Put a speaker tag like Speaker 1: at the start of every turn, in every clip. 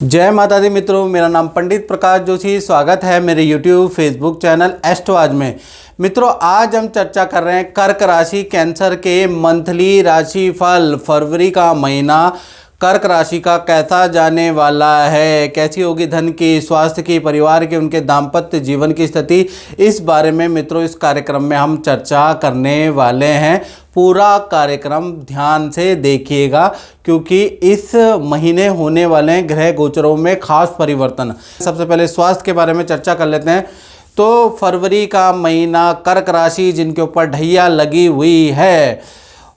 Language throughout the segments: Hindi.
Speaker 1: जय माता दी मित्रों, मेरा नाम पंडित प्रकाश जोशी। स्वागत है मेरे YouTube फेसबुक चैनल एस्ट्रो आज में। मित्रों, आज हम चर्चा कर रहे हैं कर्क राशि कैंसर के मंथली राशि फल। फरवरी का महीना कर्क राशि का कैसा जाने वाला है, कैसी होगी धन की, स्वास्थ्य की, परिवार की, उनके दाम्पत्य जीवन की स्थिति, इस बारे में मित्रों इस कार्यक्रम में हम चर्चा करने वाले हैं। पूरा कार्यक्रम ध्यान से देखिएगा क्योंकि इस महीने होने वाले हैं ग्रह गोचरों में खास परिवर्तन। सबसे पहले स्वास्थ्य के बारे में चर्चा कर लेते हैं। तो फरवरी का महीना कर्क राशि जिनके ऊपर ढैया लगी हुई है,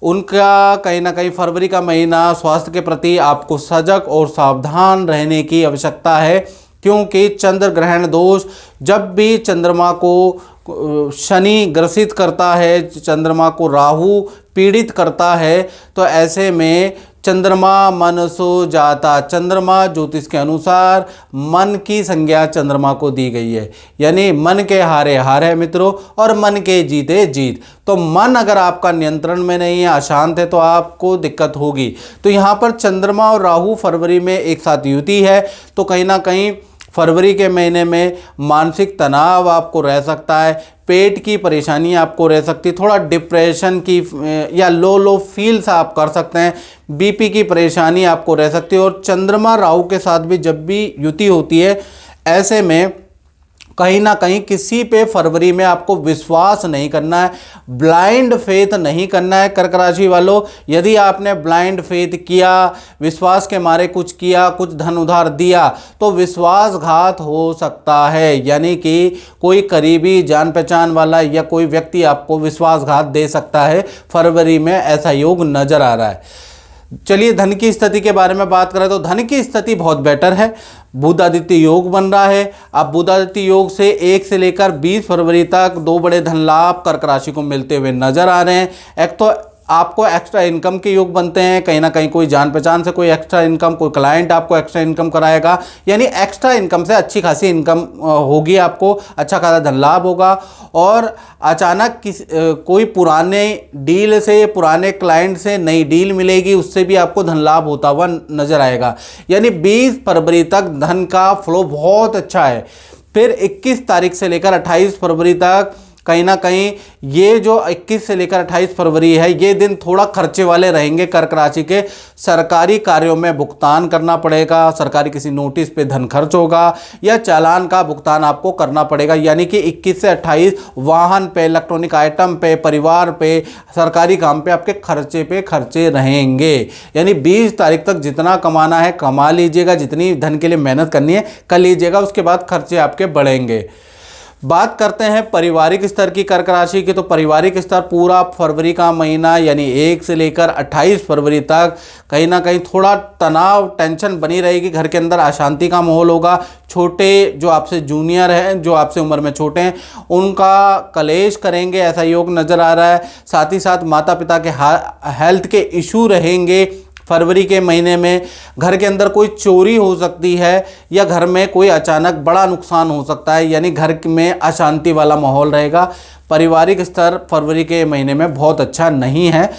Speaker 1: उनका कहीं ना कहीं फरवरी का महीना स्वास्थ्य के प्रति आपको सजग और सावधान रहने की आवश्यकता है, क्योंकि चंद्र ग्रहण दोष, जब भी चंद्रमा को शनि ग्रसित करता है, चंद्रमा को राहु पीड़ित करता है, तो ऐसे में चंद्रमा मनसो जाता। चंद्रमा ज्योतिष के अनुसार मन की संज्ञा चंद्रमा को दी गई है, यानी मन के हारे हार है मित्रों, और मन के जीते जीत। तो मन अगर आपका नियंत्रण में नहीं है, अशांत है, तो आपको दिक्कत होगी। तो यहाँ पर चंद्रमा और राहु फरवरी में एक साथ युति है, तो कहीं ना कहीं फरवरी के महीने में मानसिक तनाव आपको रह सकता है, पेट की परेशानी आपको रह सकती है, थोड़ा डिप्रेशन की या लो फील्स आप कर सकते हैं, बीपी की परेशानी आपको रह सकती है। और चंद्रमा राहु के साथ भी जब भी युति होती है, ऐसे में कहीं ना कहीं किसी पे फरवरी में आपको विश्वास नहीं करना है, ब्लाइंड फेथ नहीं करना है। कर्क राशि वालों, यदि आपने ब्लाइंड फेथ किया, विश्वास के मारे कुछ किया, कुछ धन उधार दिया, तो विश्वासघात हो सकता है, यानी कि कोई करीबी जान पहचान वाला या कोई व्यक्ति आपको विश्वासघात दे सकता है। फरवरी में ऐसा योग नजर आ रहा है। चलिए धन की स्थिति के बारे में बात करें तो धन की स्थिति बहुत बेटर है। बुधादित्य योग बन रहा है। अब बुधादित्य योग से 1 से लेकर 20 फरवरी तक 2 बड़े धन लाभ कर्क राशि को मिलते हुए नजर आ रहे हैं। एक तो आपको एक्स्ट्रा इनकम के योग बनते हैं, कहीं ना कहीं कोई जान पहचान से कोई एक्स्ट्रा इनकम, कोई क्लाइंट आपको एक्स्ट्रा इनकम कराएगा, यानी एक्स्ट्रा इनकम से अच्छी खासी इनकम होगी, आपको अच्छा खासा धन लाभ होगा। और अचानक कोई पुराने डील से, पुराने क्लाइंट से नई डील मिलेगी, उससे भी आपको धन लाभ होता हुआ नजर आएगा। यानी 20 फरवरी तक धन का फ्लो बहुत अच्छा है। फिर 21 तारीख से लेकर 28 फरवरी तक कहीं ना कहीं ये जो 21 से लेकर 28 फरवरी है, ये दिन थोड़ा खर्चे वाले रहेंगे कर्क राशि के। सरकारी कार्यों में भुगतान करना पड़ेगा, सरकारी किसी नोटिस पे धन खर्च होगा या चालान का भुगतान आपको करना पड़ेगा। यानी कि 21 से 28 वाहन पे, इलेक्ट्रॉनिक आइटम पे, परिवार पे, सरकारी काम पे आपके खर्चे रहेंगे। यानी 20 तारीख तक जितना कमाना है कमा लीजिएगा, जितनी धन के लिए मेहनत करनी है कर लीजिएगा, उसके बाद खर्चे आपके बढ़ेंगे। बात करते हैं पारिवारिक स्तर की कर्क राशि की। तो पारिवारिक स्तर पूरा फरवरी का महीना यानी 1 से लेकर 28 फरवरी तक कहीं ना कहीं थोड़ा तनाव, टेंशन बनी रहेगी। घर के अंदर अशांति का माहौल होगा। छोटे जो आपसे जूनियर हैं, जो आपसे उम्र में छोटे हैं, उनका कलेश करेंगे, ऐसा योग नज़र आ रहा है। साथ ही साथ माता पिता के हेल्थ के इशू रहेंगे। फरवरी के महीने में घर के अंदर कोई चोरी हो सकती है या घर में कोई अचानक बड़ा नुकसान हो सकता है, यानी घर में अशांति वाला माहौल रहेगा। पारिवारिक स्तर फरवरी के महीने में बहुत अच्छा नहीं है।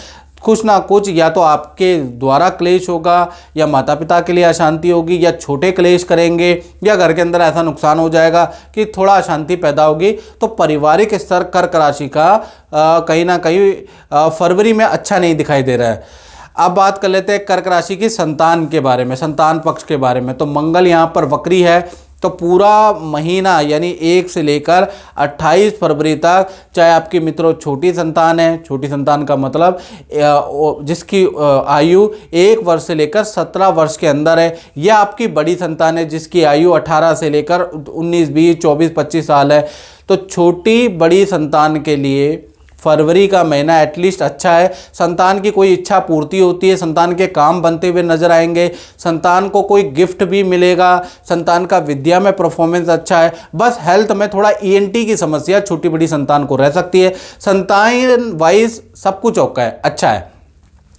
Speaker 1: कुछ ना कुछ या तो आपके द्वारा क्लेश होगा, या माता पिता के लिए अशांति होगी, या छोटे क्लेश करेंगे, या घर के अंदर ऐसा नुकसान हो जाएगा कि थोड़ा अशांति पैदा होगी। तो पारिवारिक स्तर कर्क राशि का कहीं ना कहीं फरवरी में अच्छा नहीं दिखाई दे रहा है। अब बात कर लेते हैं कर्क राशि की संतान के बारे में, संतान पक्ष के बारे में। तो मंगल यहाँ पर वक्री है, तो पूरा महीना यानी 1 से लेकर 28 फरवरी तक, चाहे आपकी मित्रों छोटी संतान है, छोटी संतान का मतलब जिसकी आयु 1 वर्ष से लेकर 17 वर्ष के अंदर है, या आपकी बड़ी संतान है जिसकी आयु 18 से लेकर 19, 20, 24, 25 साल है। तो छोटी बड़ी संतान के लिए फरवरी का महीना एटलीस्ट अच्छा है। संतान की कोई इच्छा पूर्ति होती है, संतान के काम बनते हुए नजर आएंगे, संतान को कोई गिफ्ट भी मिलेगा, संतान का विद्या में परफॉर्मेंस अच्छा है। बस हेल्थ में थोड़ा ईएनटी की समस्या छोटी बड़ी संतान को रह सकती है। संतान वाइज सब कुछ ओके है, अच्छा है।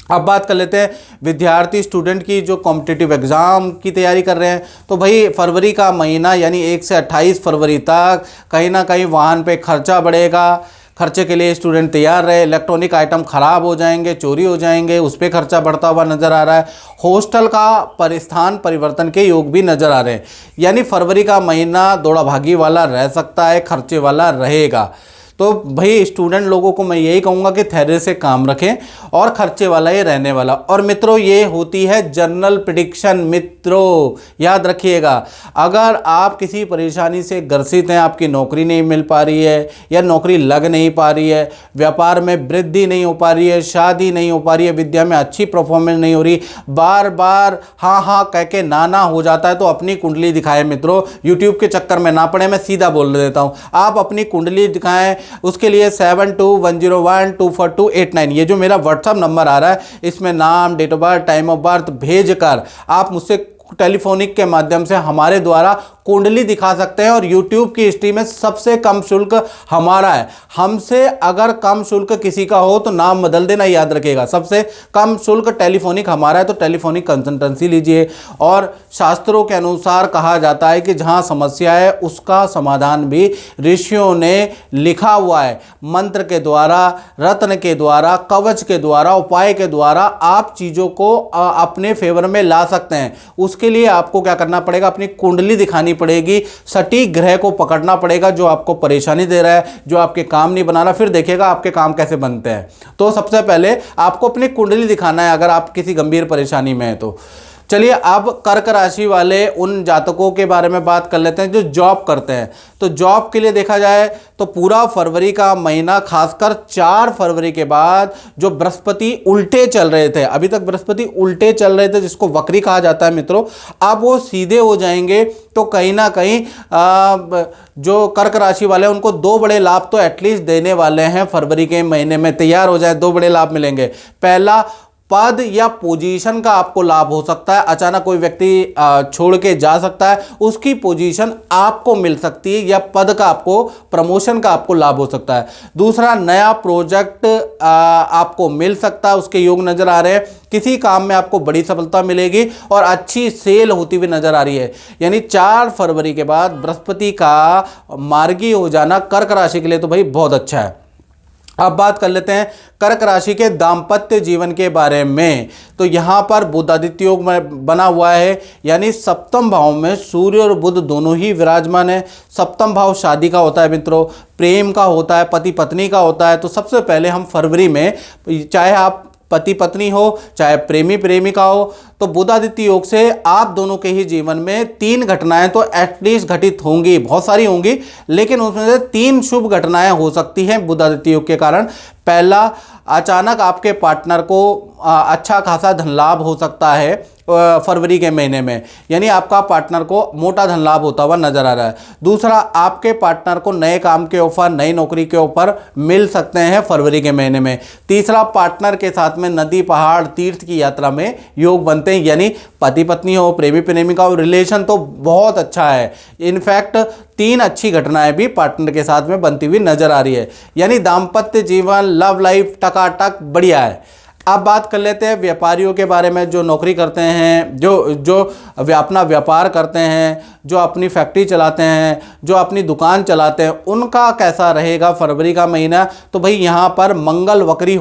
Speaker 1: अब बात कर लेते हैं विद्यार्थी स्टूडेंट की जो कॉम्पिटिटिव एग्ज़ाम की तैयारी कर रहे हैं। तो भाई फरवरी का महीना यानी 1 से 28 फरवरी तक कहीं ना कहीं वाहन पे खर्चा बढ़ेगा, खर्चे के लिए स्टूडेंट तैयार रहे। इलेक्ट्रॉनिक आइटम खराब हो जाएंगे, चोरी हो जाएंगे, उस पर खर्चा बढ़ता हुआ नजर आ रहा है। हॉस्टल का स्थान परिवर्तन के योग भी नजर आ रहे हैं। यानी फरवरी का महीना दौड़ा भागी वाला रह सकता है, खर्चे वाला रहेगा। तो भाई स्टूडेंट लोगों को मैं यही कहूँगा कि धैर्य से काम रखें और खर्चे वाला ये रहने वाला। और मित्रों, ये होती है जनरल प्रेडिक्शन। मित्रों याद रखिएगा, अगर आप किसी परेशानी से ग्रसित हैं, आपकी नौकरी नहीं मिल पा रही है या नौकरी लग नहीं पा रही है, व्यापार में वृद्धि नहीं हो पा रही है, शादी नहीं हो पा रही है, विद्या में अच्छी परफॉर्मेंस नहीं हो रही, बार बार हाँ हाँ कह के ना हो जाता है, तो अपनी कुंडली दिखाएं। मित्रों यूट्यूब के चक्कर में ना पड़े, मैं सीधा बोल देता हूँ, आप अपनी कुंडली दिखाएं। उसके लिए 7210124289 ये जो मेरा व्हाट्सअप नंबर आ रहा है, इसमें नाम, date of birth, time of birth भेजकर आप मुझसे टेलीफोनिक के माध्यम से हमारे द्वारा कुंडली दिखा सकते हैं। और YouTube की हिस्ट्री में सबसे कम शुल्क हमारा है। हमसे अगर कम शुल्क किसी का हो तो नाम बदल देना, याद रखिएगा। सबसे कम शुल्क टेलीफोनिक हमारा है, तो टेलीफोनिक कंसल्टेंसी लीजिए। और शास्त्रों के अनुसार कहा जाता है कि जहां समस्या है उसका समाधान भी ऋषियों ने लिखा हुआ है। मंत्र के द्वारा, रत्न के द्वारा, कवच के द्वारा, उपाय के द्वारा आप चीज़ों को अपने फेवर में ला सकते हैं। उसके लिए आपको क्या करना पड़ेगा, अपनी कुंडली दिखानी पड़ेगी, सटीक ग्रह को पकड़ना पड़ेगा जो आपको परेशानी दे रहा है, जो आपके काम नहीं बना रहा, फिर देखिएगा आपके काम कैसे बनते हैं। तो सबसे पहले आपको अपनी कुंडली दिखाना है अगर आप किसी गंभीर परेशानी में हैं तो। चलिए अब कर्क राशि वाले उन जातकों के बारे में बात कर लेते हैं जो जॉब करते हैं। तो जॉब के लिए देखा जाए तो पूरा फरवरी का महीना, खासकर 4 फरवरी के बाद जो बृहस्पति उल्टे चल रहे थे, अभी तक बृहस्पति उल्टे चल रहे थे जिसको वक्री कहा जाता है मित्रों, अब वो सीधे हो जाएंगे। तो कहीं ना कहीं जो कर्क राशि वाले हैं उनको 2 बड़े लाभ तो एटलीस्ट देने वाले हैं फरवरी के महीने में। तैयार हो जाए, 2 बड़े लाभ मिलेंगे। पहला, पद या पोजीशन का आपको लाभ हो सकता है। अचानक कोई व्यक्ति छोड़ के जा सकता है, उसकी पोजीशन आपको मिल सकती है, या पद का आपको, प्रमोशन का आपको लाभ हो सकता है। दूसरा, नया प्रोजेक्ट आपको मिल सकता है, उसके योग नजर आ रहे हैं। किसी काम में आपको बड़ी सफलता मिलेगी और अच्छी सेल होती हुई नजर आ रही है। यानी 4 फरवरी के बाद बृहस्पति का मार्गी हो जाना कर्क राशि के लिए तो भाई बहुत अच्छा है। अब बात कर लेते हैं कर्क राशि के दाम्पत्य जीवन के बारे में। तो यहाँ पर बुध आदित्य योग में बना हुआ है, यानी सप्तम भाव में सूर्य और बुध दोनों ही विराजमान है। सप्तम भाव शादी का होता है मित्रों, प्रेम का होता है, पति पत्नी का होता है। तो सबसे पहले हम फरवरी में, चाहे आप पति पत्नी हो, चाहे प्रेमी प्रेमिका हो, तो बुध आदित्य योग से आप दोनों के ही जीवन में 3 घटनाएं तो एटलीस्ट घटित होंगी, बहुत सारी होंगी, लेकिन उसमें से 3 शुभ घटनाएं हो सकती हैं बुध आदित्य योग के कारण। पहला, अचानक आपके पार्टनर को अच्छा खासा धन लाभ हो सकता है फरवरी के महीने में, यानी आपका पार्टनर को मोटा धन लाभ होता हुआ नजर आ रहा है। दूसरा, आपके पार्टनर को नए काम के ऑफर, नई नौकरी के ऑफर मिल सकते हैं फरवरी के महीने में। तीसरा, पार्टनर के साथ में नदी, पहाड़, तीर्थ की यात्रा में योग बनते हैं, यानी पति पत्नी हो, प्रेमी प्रेमिका हो, रिलेशन तो बहुत अच्छा है। इनफैक्ट 3 अच्छी घटनाएं भी पार्टनर के साथ में बनती हुई नजर आ रही है, यानी दाम्पत्य जीवन, लव लाइफ टकाटक बढ़िया है। अब बात कर लेते हैं व्यापारियों के बारे में, जो नौकरी करते हैं, जो अपना व्यापार करते हैं, जो अपनी फैक्ट्री चलाते हैं, जो अपनी दुकान चलाते हैं, उनका कैसा रहेगा फरवरी का महीना। तो भाई यहाँ पर मंगल वक्री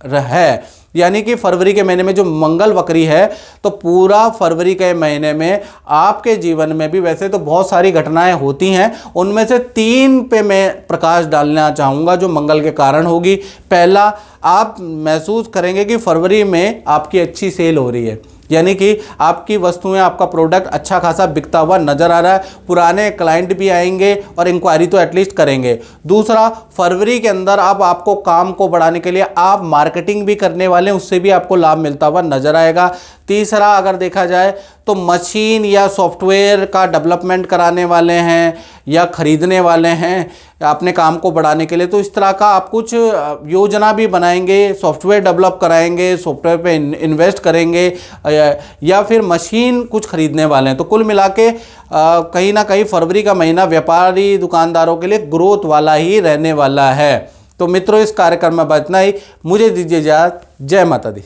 Speaker 1: है, यानी कि फरवरी के महीने में जो मंगल वक्री है, तो पूरा फरवरी के महीने में आपके जीवन में भी वैसे तो बहुत सारी घटनाएं होती हैं, उनमें से 3 पे मैं प्रकाश डालना चाहूँगा जो मंगल के कारण होगी। पहला, आप महसूस करेंगे कि फरवरी में आपकी अच्छी सेल हो रही है, यानी कि आपकी वस्तुएं, आपका प्रोडक्ट अच्छा खासा बिकता हुआ नजर आ रहा है। पुराने क्लाइंट भी आएंगे और इंक्वायरी तो एटलीस्ट करेंगे। दूसरा, फरवरी के अंदर अब आपको काम को बढ़ाने के लिए आप मार्केटिंग भी करने वाले हैं, उससे भी आपको लाभ मिलता हुआ नजर आएगा। तीसरा, अगर देखा जाए तो मशीन या सॉफ्टवेयर का डेवलपमेंट कराने वाले हैं या खरीदने वाले हैं अपने काम को बढ़ाने के लिए, तो इस तरह का आप कुछ योजना भी बनाएंगे, सॉफ्टवेयर डेवलप कराएंगे, सॉफ्टवेयर पे इन्वेस्ट करेंगे, या फिर मशीन कुछ खरीदने वाले हैं। तो कुल मिला के कहीं ना कहीं फरवरी का महीना व्यापारी दुकानदारों के लिए ग्रोथ वाला ही रहने वाला है। तो मित्रों, इस कार्यक्रम में बतना ही, मुझे दीजिए इजाज़त। जय माता दी।